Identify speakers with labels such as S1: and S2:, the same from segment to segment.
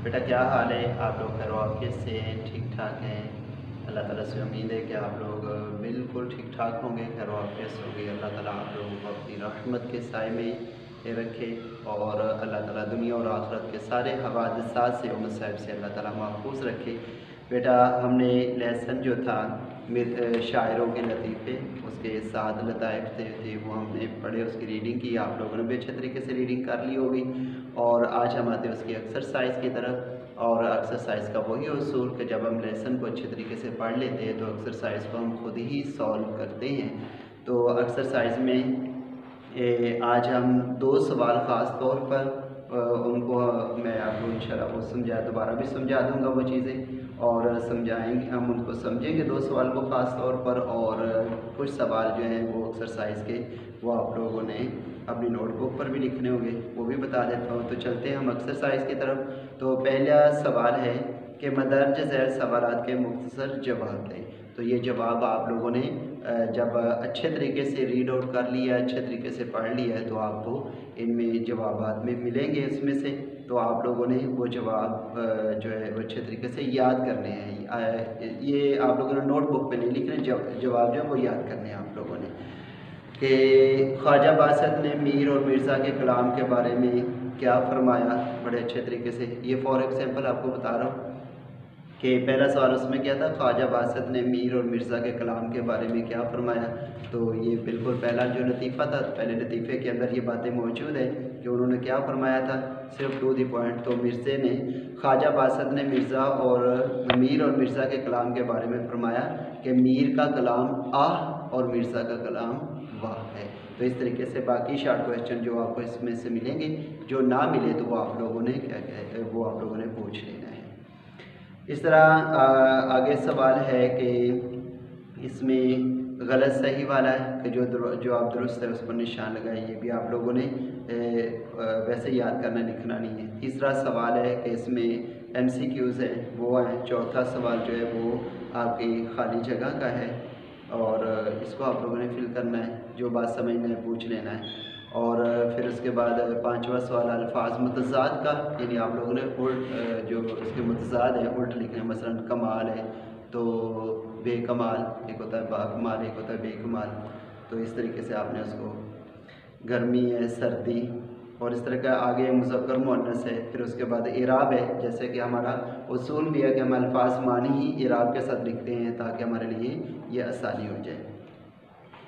S1: बेटा क्या हाल है? आप लोग खैर वाक़ियत से ठीक ठाक हैं? अल्लाह ताला से उम्मीद है कि आप लोग बिल्कुल ठीक ठाक होंगे, खैर वाक़ियत से होंगे। अल्लाह ताला आप लोगों को अपनी रहमत के साए में रखे और अल्लाह ताला दुनिया और आखिरत के सारे हवादिसात से और मसाइब से अल्लाह ताला महफूज रखे। बेटा हमने लेसन जो था शायरों के लतीफ़े, उसके 7 लताइफ़ थे वो हमने पढ़े, उसकी रीडिंग की। आप लोगों ने भी अच्छे तरीके से रीडिंग कर ली होगी। और आज हम आते हैं उसकी एक्सरसाइज की तरफ। और एक्सरसाइज का वही उसूल कि जब हम लेसन को अच्छे तरीके से पढ़ लेते हैं तो एक्सरसाइज को हम खुद ही सॉल्व करते हैं। तो एक्सरसाइज में आज हम 2 सवाल ख़ास तौर पर उनको मैं आपको इंशाल्लाह वो दोबारा भी समझा दूंगा वो चीज़ें, और समझाएंगे, हम उनको समझेंगे 2 सवाल को ख़ास तौर पर। और कुछ सवाल जो हैं वो एक्सरसाइज के वो आप लोगों ने अपनी नोटबुक पर भी लिखने होंगे, वो भी बता देता हूँ। तो चलते हैं हम एक्सरसाइज की तरफ। तो पहला सवाल है कि मदर्ज ज़ैल सवालात के मुख्तसर जवाब दें। तो ये जवाब आप लोगों ने जब अच्छे तरीके से रीड आउट कर लिया, अच्छे तरीके से पढ़ लिया है, तो आपको इनमें जवाबात में मिलेंगे इसमें से। तो आप लोगों ने वो जवाब जो है वो अच्छे तरीके से याद करने हैं। ये आप लोगों ने नोटबुक पे नहीं लिखने, जवाब जो है वो याद करने हैं आप लोगों ने। कि ख्वाजा बासत ने मीर और मिर्ज़ा के कलाम के बारे में क्या फरमाया, बड़े अच्छे तरीके से। ये फॉर एग्ज़ाम्पल आपको बता रहा हूँ कि पहला सवाल उसमें क्या था, ख्वाजा बासत ने मीर और मिर्ज़ा के कलाम के बारे में क्या फरमाया। तो ये बिल्कुल पहला जो लतीफ़ा था, पहले लतीफ़े के अंदर ये बातें मौजूद है कि उन्होंने क्या फरमाया था, सिर्फ टू दी पॉइंट। तो मिर्ज़े ने, ख्वाजा बासत ने मिर्ज़ा और मीर और मिर्ज़ा के कलाम के बारे में फरमाया कि मीर का कलाम आह और मिर्ज़ा का कलाम वाह है। तो इस तरीके से बाकी शॉर्ट क्वेश्चन जो आपको इसमें से मिलेंगे, जो ना मिले तो वो आप लोगों ने क्या है वो आप लोगों ने पूछ लेना है। इस तरह आगे सवाल है कि इसमें गलत सही वाला है कि जो आप दुरुस्त है उस पर निशान लगाए। ये भी आप लोगों ने वैसे याद करना, लिखना नहीं है। तीसरा सवाल है कि इसमें MCQs है वो हैं। चौथा सवाल जो है वो आपकी खाली जगह का है और इसको आप लोगों ने फिल करना है, जो बात समझ में पूछ लेना है। और फिर उसके बाद पांचवा सवाल अल्फाज मुतज़ाद का, यानी आप लोगों ने उल्ट जो उसके मुतज़ाद हैं उल्ट लिखने हैं। मसलन कमाल है तो बेकमाल, एक होता है बाकमाल, एक होता है बेकमाल। तो इस तरीके से आपने उसको, गर्मी है, सर्दी, और इस तरह का आगे मुज़क्कर मुअन्नस है। फिर उसके बाद इराब है, जैसे कि हमारा उसूल भी है कि हम अल्फाज मानी ही इराब के साथ लिखते हैं ताकि हमारे लिए ये आसानी हो जाए।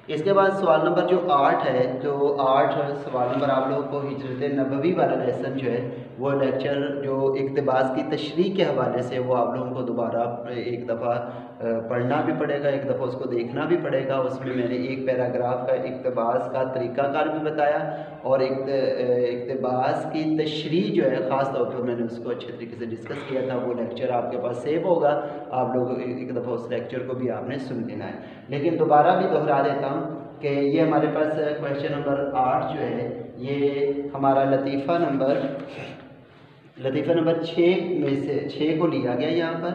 S1: इसके बाद सवाल नंबर जो 8 है, जो 8 सवाल नंबर आप लोगों को हिजरत नबवी वाला लेसन जो है वो लेक्चर जो इक़्तिबास की तशरीह के हवाले से, वो आप लोगों को दोबारा एक दफ़ा पढ़ना भी पड़ेगा, एक दफ़ा उसको देखना भी पड़ेगा। उसमें मैंने एक पैराग्राफ का इक़्तिबास का तरीक़ाकार भी बताया और इक़्तिबास की तशरीह जो है ख़ास तौर पर मैंने उसको अच्छे तरीके से डिस्कस किया था। वो लेक्चर आपके पास सेव होगा, आप लोग एक दफ़ा उस लेक्चर को भी आपने सुन लेना है। लेकिन दोबारा भी दोहरा देता हूँ कि ये हमारे पास क्वेश्चन नंबर 8 जो है ये हमारा लतीफ़ा नंबर 6 में से 6 को लिया गया यहाँ पर,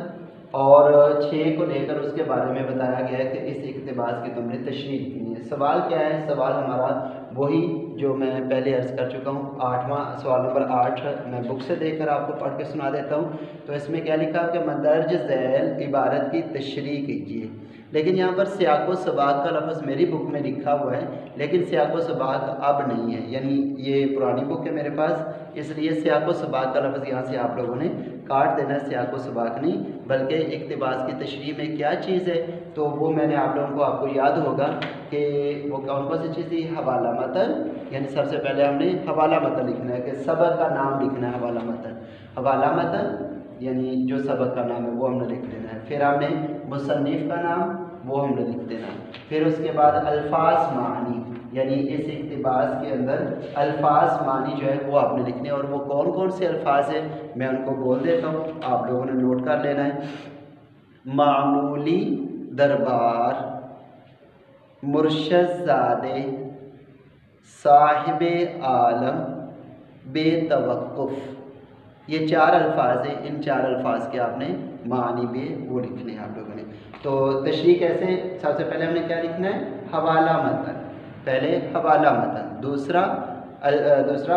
S1: और 6 को लेकर उसके बारे में बताया गया है कि इस इक़्तिबास की तुमने तशरीह की है। सवाल क्या है? सवाल हमारा वही जो मैं पहले अर्ज़ कर चुका हूँ, 8वां सवाल नंबर 8 मैं बुक से देकर आपको पढ़ के सुना देता हूँ। तो इसमें क्या लिखा कि मदर्ज ज़ैल इबारत की तशरीह कीजिए। लेकिन यहाँ पर सियाक़ो सबाक़ का लफ्ज़ मेरी बुक में लिखा हुआ है, लेकिन सियाक़ो सबाक़ अब नहीं है, यानी ये पुरानी बुक है मेरे पास, इसलिए सियाक़ो सबाक़ का लफ्ज़ यहाँ से आप लोगों ने काट देना है। सियाक़ो सबाक़ नहीं, बल्कि इक़्तिबास की तशरीह में क्या चीज़ है तो वो मैंने आप लोगों को, आपको याद होगा कि वो कौन सी चीज़ थी, हवाला मतन। यानी सबसे पहले हमने हवाला मतन लिखना है कि सबक का नाम लिखना है। हवाला मतन यानी जो सबक का नाम है वो हमने लिख लेना है। फिर हमने मुसन्निफ़ का नाम वो हमने लिख देना है। फिर उसके बाद अल्फाज मानी, यानी इस इक़्तिबास के अंदर अल्फाज मानी जो है वो आपने लिखने, और वो कौन कौन से अल्फाज हैं मैं उनको बोल देता हूँ, आप लोगों ने नोट कर लेना है। मामूली दरबार, मुर्शदाज़ादे, साहिबे आलम, बेतवक्कुफ़, ये 4 अल्फाज हैं। इन 4 अल्फाज के आपने मानी भी वो लिखने हैं आप लोगों ने। तो तशरीह कैसे, सबसे पहले हमने क्या लिखना है, हवाला मतन, पहले हवाला मतन, दूसरा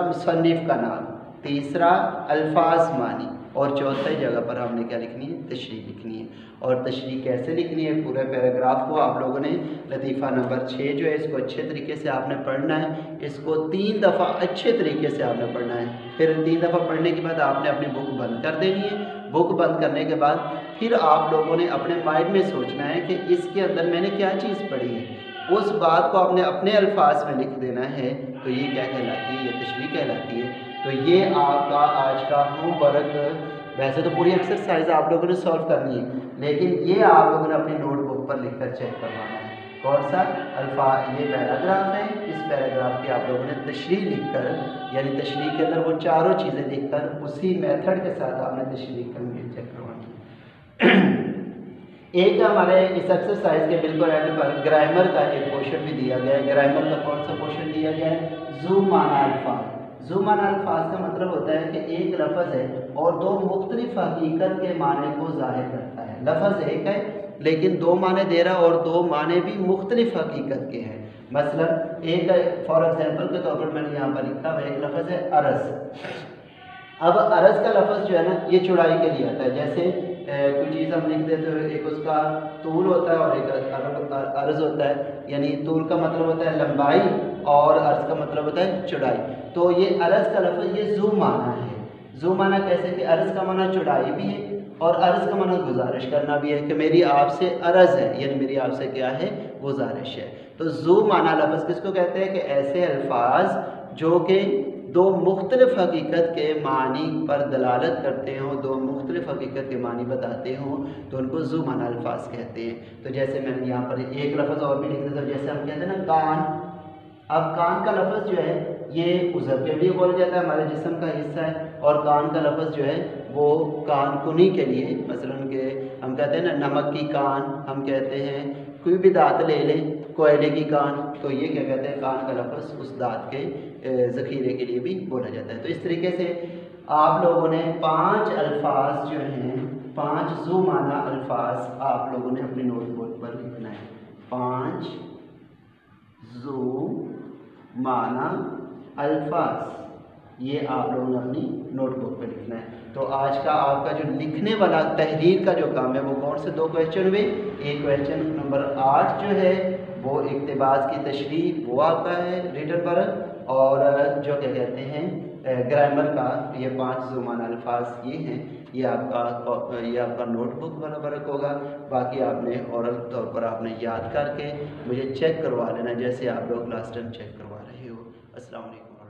S1: मुसन्निफ़ का नाम, तीसरा अल्फाज मानी, और चौथी जगह पर हमने क्या लिखनी है, तशरीह लिखनी है। और तशरीह कैसे लिखनी है, पूरे पैराग्राफ को आप लोगों ने लतीफ़ा नंबर 6 जो है इसको अच्छे तरीके से आपने पढ़ना है। इसको 3 दफ़ा अच्छे तरीके से आपने पढ़ना है। फिर 3 दफ़ा पढ़ने के बाद आपने अपनी बुक बंद कर देनी है। बुक बंद करने के बाद फिर आप लोगों ने अपने माइंड में सोचना है कि इसके अंदर मैंने क्या चीज़ पढ़ी है, उस बात को आपने अपने अल्फाज में लिख देना है। तो ये क्या कहलाती है, ये तशरीह कहलाती है। तो ये आपका आज का होमवर्क, वैसे तो पूरी एक्सरसाइज आप लोगों ने सॉल्व करनी है, लेकिन ये आप लोगों ने अपनी नोटबुक पर लिखकर चेक करवाना है। कौन सा ये पैराग्राफ है, इस पैराग्राफ की आप लोगों ने तशरीह लिखकर, यानी तशरीह के अंदर वो चारों चीज़ें लिखकर उसी मेथड के साथ आपने तशरीह लिखकर चेक करवानी है। एक हमारे इस एक्सरसाइज के बिल्कुल एंड पर ग्रामर का एक क्वेश्चन भी दिया गया है। ग्रामर का कौन सा क्वेश्चन दिया गया है, ज़ू माना अल्फाज। ज़ू माना अल्फाज का मतलब होता है कि एक लफ्ज़ है और दो मुख्तलिफ हकीकत के माने को ज़ाहिर करता है। लफ्ज़ एक है लेकिन दो माने दे रहा है और दो माने भी मुख्तलिफ हकीकत के हैं। मसलन एक फॉर एग्जांपल के तौर पर मैंने यहाँ पर लिखा हुआ एक लफ्ज़ है अरस। अब अरज का लफ्ज़ जो है ना, ये चौड़ाई के लिए आता है। जैसे कोई चीज़ हम लिख देते हैं, एक उसका तूल होता है और एक अर्ज़ होता है। यानी तूल का मतलब होता है लंबाई और अर्ज़ का मतलब होता है चौड़ाई। तो ये अरज़ का लफ्ज़ ये ज़ू माना है। ज़ू माना कैसे कि अरज़ का माना चौड़ाई भी है और अर्ज़ का माना गुजारिश करना भी है कि मेरी आपसे अर्ज़ है, यानी मेरी आपसे क्या है, गुजारिश है। तो ज़ू माना लफ्ज़ किसको कहते हैं कि ऐसे अल्फाज जो कि दो मुख्तलिफ हकीकत के मानी पर दलालत करते हों, दो मुख्तलिफ हकीकत के मानी बताते हों, तो उनको ज़ू माना अल्फाज कहते हैं। तो जैसे मैंने यहाँ पर एक लफ्ज़ और भी लिख दिया था, जैसे हम कहते हैं ना कान। अब कान का लफ्ज़ जो है ये उज़र के लिए बोला जाता है, हमारे जिस्म का हिस्सा है। और कान का लफ्ज़ जो है वो कान कुनी के लिए, मसलन के हम कहते हैं ना नमक की कान, हम कहते हैं कोई भी दांत ले लें, कोयले की कान, तो ये क्या कहते हैं, कान का लफ्ज़ उस दांत के ज़ख़ीरे के लिए भी बोला जाता है। तो इस तरीके से आप लोगों ने 5 अल्फाज जो हैं, 5 ज़ू माना अल्फाज आप लोगों ने अपनी नोटबुक पर लिखना है। 5 ज़ू माना अल्फाज ये आप लोगों ने अपनी नोटबुक पर लिखना है। तो आज का आपका जो लिखने वाला तहरीर का जो काम है वो कौन से 2 क्वेश्चन हुए। एक क्वेश्चन नंबर 8 जो है वो इक़्तिबास की तशरीह वो आपका है रिटन पर, और जो क्या कहते हैं ग्रामर का ये 5 ज़ू माना अल्फाज ये हैं। ये आपका नोटबुक वाला वर्क होगा। बाकी आपने औरल तौर पर आपने याद करके मुझे चेक करवा लेना, जैसे आप लोग लास्ट टाइम चेक करवा रहे हो। अस्सलाम वालेकुम।